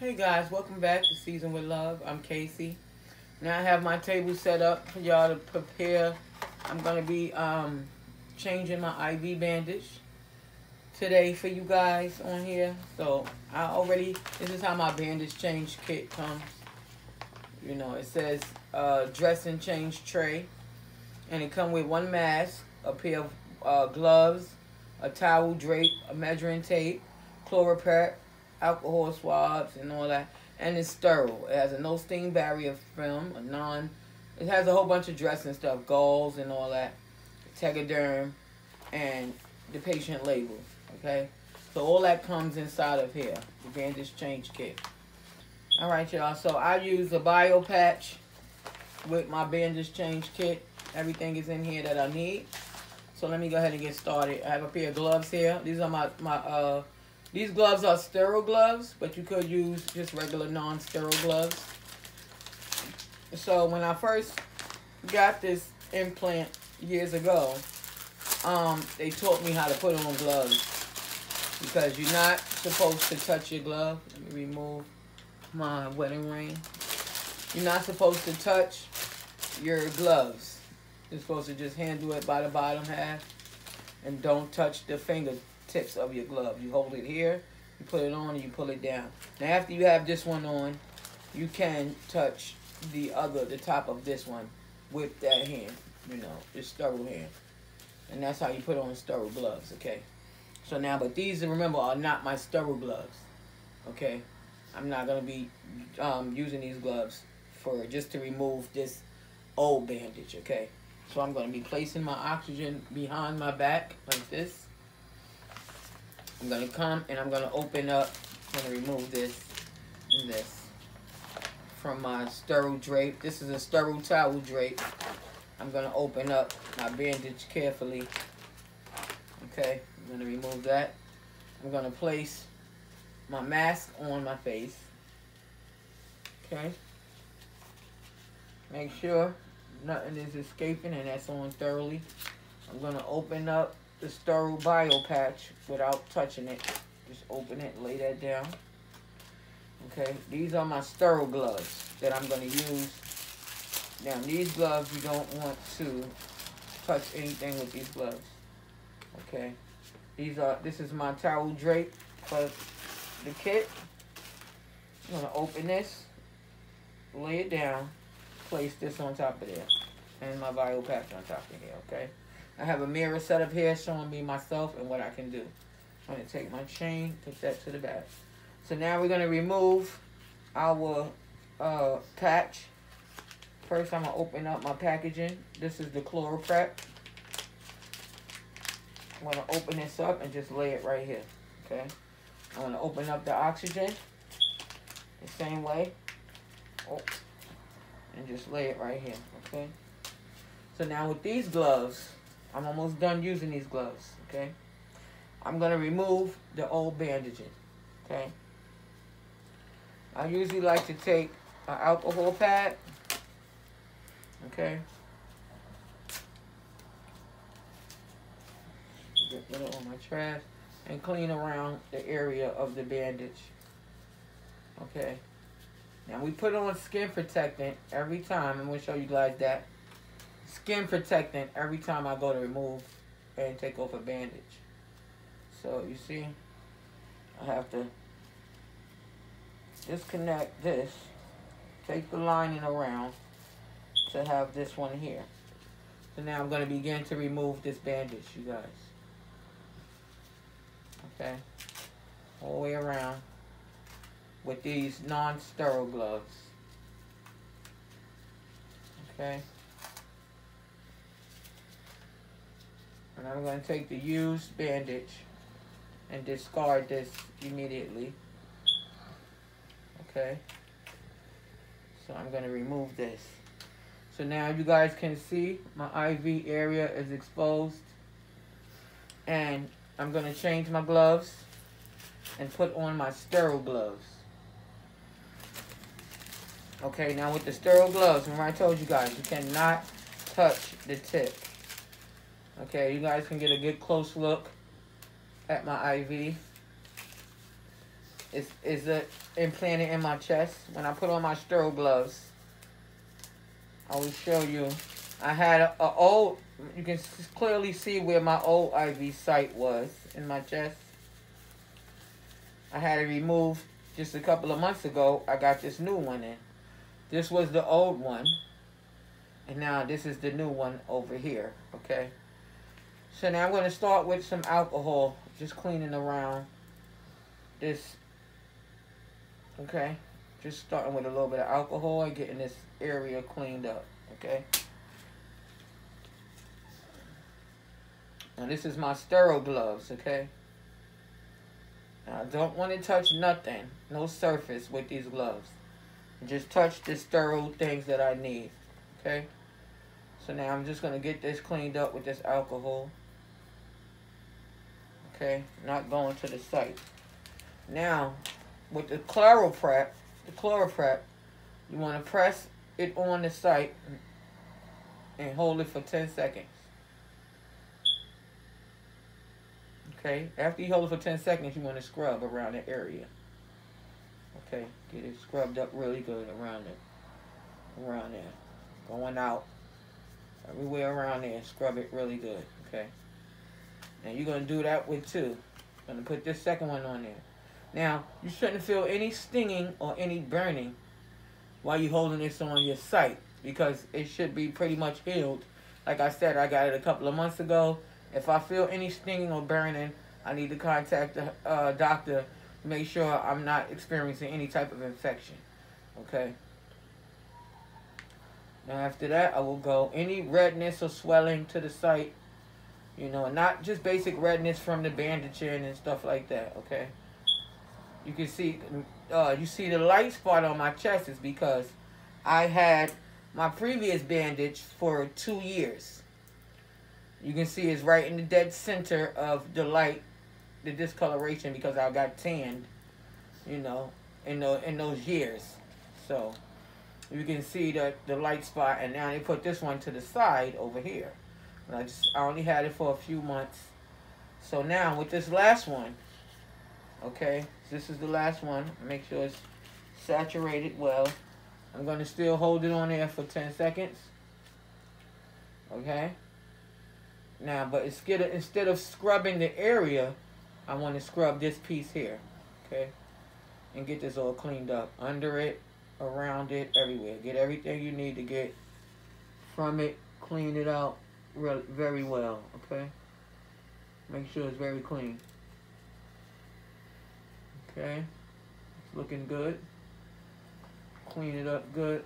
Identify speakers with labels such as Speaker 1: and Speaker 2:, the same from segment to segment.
Speaker 1: Hey guys, welcome back to Season with Love. I'm Casey. Now I have my table set up for y'all to prepare. I'm going to be changing my IV bandage today for you guys on here. So this is how my bandage change kit comes. You know, it says dress and change tray. And it comes with one mask, a pair of gloves, a towel drape, a measuring tape, chloroprep, alcohol swabs, and all that. And it's sterile. It has a no stain barrier film, it has a whole bunch of dressing stuff, gauze and all that, tegaderm, and the patient label. Okay, so all that comes inside of here, the bandage change kit. All right, y'all. So I use a bio patch with my bandage change kit. Everything is in here that I need. So let me go ahead and get started. I have a pair of gloves here. These are these gloves are sterile gloves, but you could use just regular non-sterile gloves. So when I first got this implant years ago, they taught me how to put on gloves because you're not supposed to touch your glove. Let me remove my wedding ring. You're not supposed to touch your gloves. You're supposed to just handle it by the bottom half and don't touch the fingertips of your glove. You hold it here, you put it on, and you pull it down. Now after you have this one on, you can touch the top of this one with that hand, you know, this sterile hand. And that's how you put on sterile gloves, okay? So now, but these, remember, are not my sterile gloves, okay? I'm not going to be using these gloves just to remove this old bandage, okay? So I'm going to be placing my oxygen behind my back like this. I'm going to come and I'm going to open up. I'm going to remove this and this from my sterile drape. This is a sterile towel drape. I'm going to open up my bandage carefully. Okay, I'm going to remove that. I'm going to place my mask on my face. Okay. Make sure nothing is escaping and that's on thoroughly. I'm going to open up the sterile bio patch without touching it. Just open it, lay that down. Okay, these are my sterile gloves that I'm going to use. Now these gloves, you don't want to touch anything with these gloves. Okay, this is my towel drape for the kit. I'm going to open this, lay it down, place this on top of there, and my bio patch on top of here, okay? I have a mirror set up here showing me myself and what I can do. I'm going to take my chain, put that to the back. So now we're going to remove our patch. First, I'm going to open up my packaging. This is the chloroprep. I'm going to open this up and just lay it right here, okay? I'm going to open up the oxygen the same way. Oh. And just lay it right here, okay? So now with these gloves, I'm almost done using these gloves, okay? I'm going to remove the old bandaging, okay? I usually like to take an alcohol pad, okay? Get rid of all my trash and clean around the area of the bandage, okay? Now we put on skin protectant every time. I'm going to show you guys that. Skin protectant every time I go to remove and take off a bandage. So you see, I have to disconnect this, take the lining around to have this one here. So now I'm going to begin to remove this bandage, you guys. Okay, all the way around with these non-sterile gloves. Okay. And I'm going to take the used bandage and discard this immediately. Okay. So I'm going to remove this. So now you guys can see my IV area is exposed. And I'm going to change my gloves and put on my sterile gloves. Okay, now with the sterile gloves, remember I told you guys, you cannot touch the tip. Okay, you guys can get a good close look at my IV. is implanted in my chest. When I put on my sterile gloves, I will show you. I had a old, you can clearly see where my old IV site was in my chest. I had it removed just a couple of months ago. I got this new one in. This was the old one. And now this is the new one over here, okay? So now I'm going to start with some alcohol, just cleaning around this, okay? Just starting with a little bit of alcohol and getting this area cleaned up, okay? Now this is my sterile gloves, okay? Now I don't want to touch nothing, no surface with these gloves. Just touch the sterile things that I need, okay? So now I'm just going to get this cleaned up with this alcohol. Okay, not going to the site. Now, with the ChloroPrep, you want to press it on the site and hold it for 10 seconds. Okay, after you hold it for 10 seconds, you want to scrub around the area. Okay, get it scrubbed up really good around it. Around there. Going out. Everywhere around there. Scrub it really good. Okay. Now you're going to do that with two. I'm going to put this second one on there. Now, you shouldn't feel any stinging or any burning while you're holding this on your site, because it should be pretty much healed. Like I said, I got it a couple of months ago. If I feel any stinging or burning, I need to contact the doctor to make sure I'm not experiencing any type of infection. Okay? Now after that, I will go any redness or swelling to the site. You know, not just basic redness from the bandaging and stuff like that, okay? You can see, you see the light spot on my chest is because I had my previous bandage for 2 years. You can see it's right in the dead center of the light, the discoloration, because I got tanned, you know, in those years. So you can see the light spot, and now they put this one to the side over here. I only had it for a few months. So now with this last one, okay, this is the last one. Make sure it's saturated well. I'm going to still hold it on there for 10 seconds. Okay. Now, but instead of scrubbing the area, I want to scrub this piece here. Okay. And get this all cleaned up. Under it, around it, everywhere. Get everything you need to get from it. Clean it out very well. Okay. Make sure it's very clean. Okay. It's looking good. Clean it up good.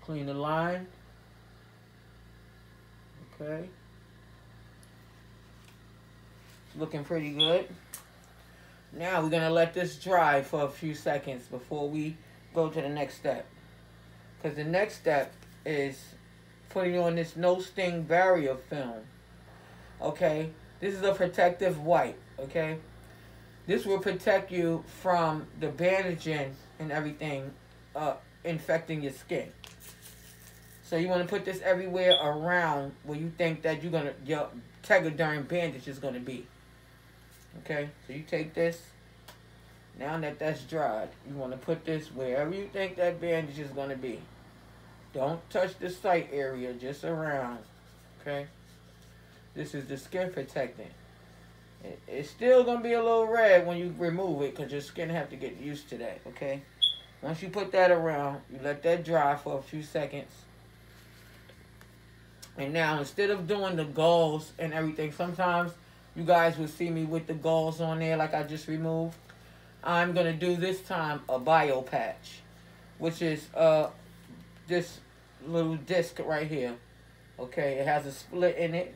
Speaker 1: Clean the line. Okay. It's looking pretty good. Now we're going to let this dry for a few seconds before we go to the next step. Because the next step is putting on this no sting barrier film. Okay. This is a protective wipe. Okay. This will protect you from the bandaging and everything infecting your skin. So you want to put this everywhere around where you think that your Tegaderm bandage is going to be. Okay, so you take this. Now that that's dried, you want to put this wherever you think that bandage is going to be. Don't touch the site area, just around. Okay, this is the skin protectant. It's still going to be a little red when you remove it because your skin have to get used to that, okay? Once you put that around, you let that dry for a few seconds. And now, instead of doing the galls and everything, sometimes you guys will see me with the galls on there like I just removed. I'm going to do this time a bio patch, which is this little disc right here, okay? It has a split in it.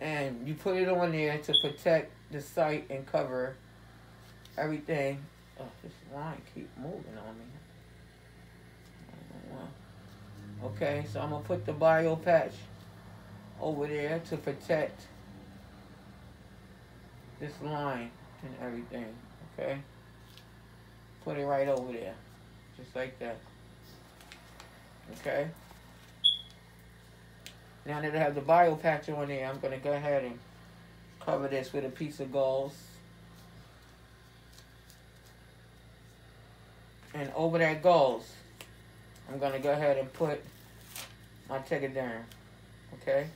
Speaker 1: And you put it on there to protect the site and cover everything. Oh, this line keep moving on me. Okay, so I'm going to put the bio patch over there to protect this line and everything. Okay? Put it right over there. Just like that. Okay? Now that I have the bio patch on there, I'm going to go ahead and cover this with a piece of gauze. And over that gauze, I'm going to go ahead and put my Tegaderm, okay?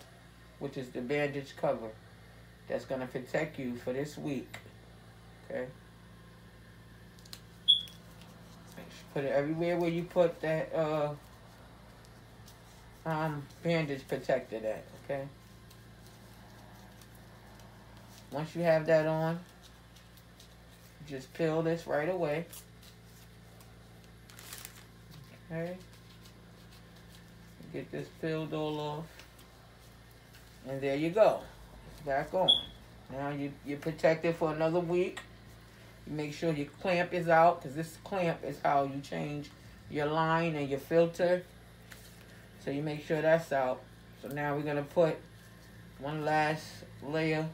Speaker 1: Which is the bandage cover that's going to protect you for this week, okay? Put it everywhere where you put that bandage protected at, okay? Once you have that on, just peel this right away. Okay. Get this peeled all off. And there you go. It's back on. Now you're protected for another week. You make sure your clamp is out, because this clamp is how you change your line and your filter. So you make sure that's out. So now we're going to put one last layer.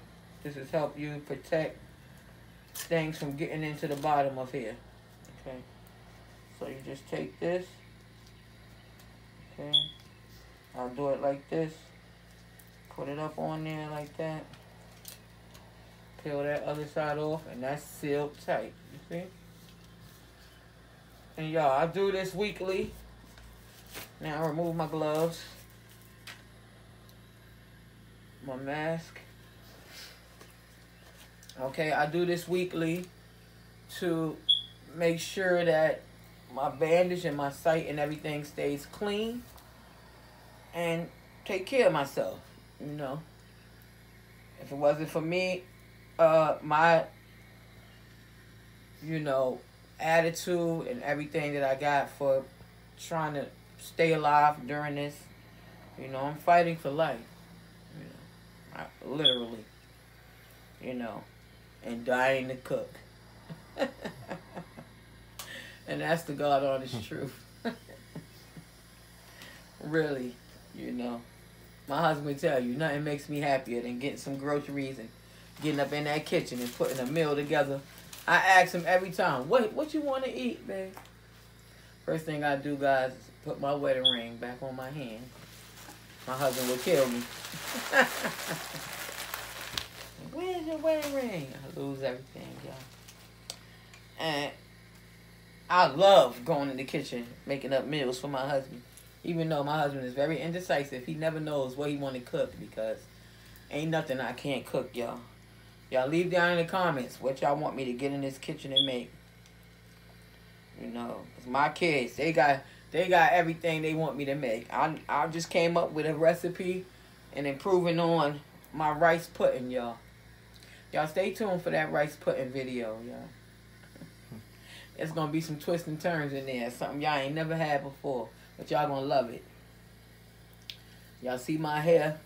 Speaker 1: This has helped you protect things from getting into the bottom of here. Okay. So you just take this. Okay. I'll do it like this. Put it up on there like that. Peel that other side off, and that's sealed tight. You see? And y'all, I do this weekly. Now I remove my gloves. My mask. Okay, I do this weekly to make sure that my bandage and my site and everything stays clean and take care of myself, you know. If it wasn't for me, my, you know, attitude and everything that I got for trying to stay alive during this, you know, I'm fighting for life, you know, literally, you know, and dying to cook. And that's the God honest truth. Really, you know. My husband tell you, nothing makes me happier than getting some groceries and getting up in that kitchen and putting a meal together. I ask him every time, what you want to eat, babe? First thing I do, guys, is put my wedding ring back on my hand. My husband will kill me. Where's your wedding ring? I lose everything, y'all. And I love going in the kitchen, making up meals for my husband. Even though my husband is very indecisive, he never knows what he want to cook, because ain't nothing I can't cook, y'all. Y'all leave down in the comments what y'all want me to get in this kitchen and make. You know, 'cause my kids, they got everything they want me to make. I just came up with a recipe and improving on my rice pudding, y'all. Y'all stay tuned for that rice pudding video, y'all. It's going to be some twists and turns in there. Something y'all ain't never had before. But y'all going to love it. Y'all see my hair?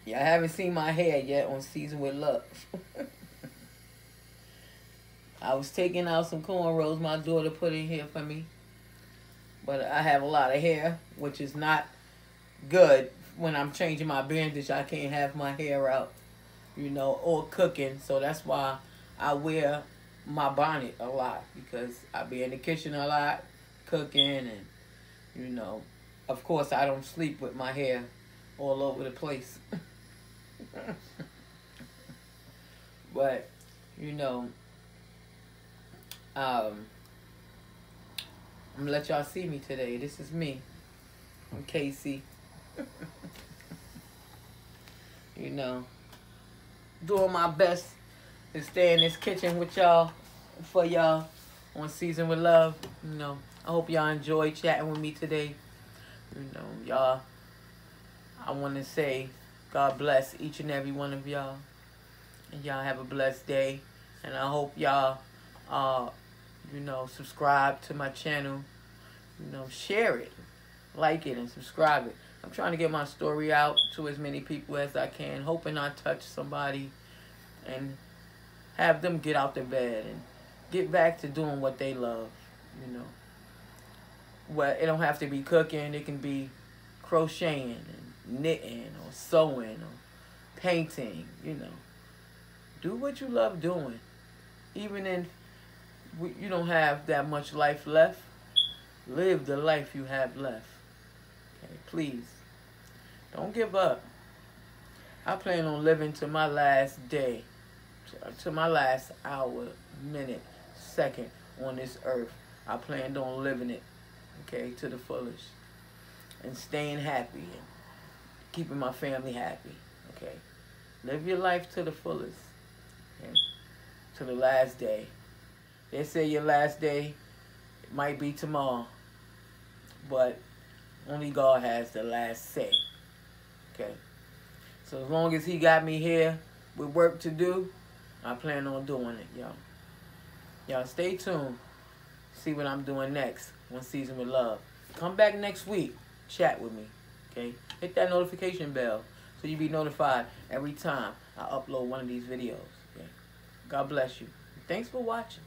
Speaker 1: Y'all haven't seen my hair yet on Season with Love. I was taking out some cornrows my daughter put in here for me. But I have a lot of hair, which is not good. When I'm changing my bandage, I can't have my hair out, you know, or cooking. So that's why I wear my bonnet a lot, because I be in the kitchen a lot, cooking, and, you know, of course I don't sleep with my hair all over the place. But, you know, I'm gonna let y'all see me today. This is me. I'm Casey. You know, doing my best to stay in this kitchen with y'all, for y'all, on Season with Love. You know, I hope y'all enjoy chatting with me today. You know, y'all, I want to say God bless each and every one of y'all. And y'all have a blessed day. And I hope y'all, you know, subscribe to my channel. You know, share it, like it, and subscribe it. I'm trying to get my story out to as many people as I can, hoping I touch somebody and have them get out their bed and get back to doing what they love, you know. Well, it don't have to be cooking. It can be crocheting and knitting or sewing or painting, you know. Do what you love doing. Even if you don't have that much life left, live the life you have left. Okay, please. Don't give up. I plan on living to my last day, to my last hour, minute, second, on this earth. I planned on living it, okay, to the fullest. And staying happy and keeping my family happy, okay. Live your life to the fullest, okay? To the last day. They say your last day might be tomorrow, but only God has the last say, okay? So as long as he got me here with work to do, I plan on doing it, y'all. Y'all stay tuned. See what I'm doing next on Season with Love. Come back next week. Chat with me, okay? Hit that notification bell so you be notified every time I upload one of these videos, okay? God bless you. Thanks for watching.